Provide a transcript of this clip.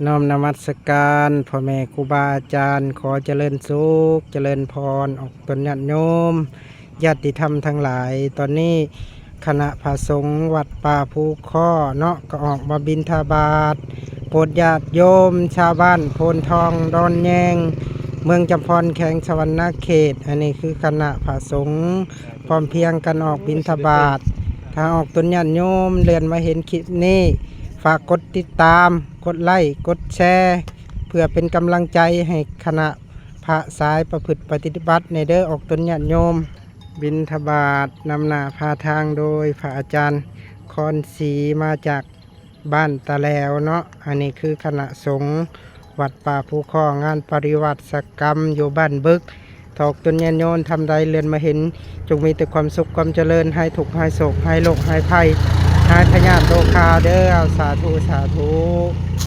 น้อมนมัสการพ่อแม่ครูบาอาจารย์ขอเจริญสุขเจริญพรออกตนญาติโยมญาติธรรมทั้งหลายตอนนี้คณะพระสงฆ์วัดป่าภูข้อเนาะก็ออกมาบิณฑบาตโปรดญาติโยมชาวบ้านโพนทองดอนแยงเมืองจำพรแขวงสวรรณเขตอันนี้คือคณะพระสงฆ์พร้อมเพรียงกันออกบิณฑบาตถ้าออกตนญาติโยมเรียนมาเห็นคลิปนี้ฝากกดติดตามกดไลค์กดแชร์เพื่อเป็นกำลังใจให้คณะพระสายประพฤติปฏิบัติในเด้อออกตนญาติโยมบิณฑบาตนำหน้าพาทางโดยพระอาจารย์คอนศรีมาจากบ้านตะแลวเนาะอันนี้คือคณะสงฆ์วัดป่าภูข้องานปริวัติกรรมอยู่บ้านบึกถอกตนญาติโยมทำใดเรียนมาเห็นจงมีแต่ความสุขความเจริญให้ทุกข์ให้โศกให้โรคให้ภัยหายพยาธิโรคาเด้อสาธุสาธุ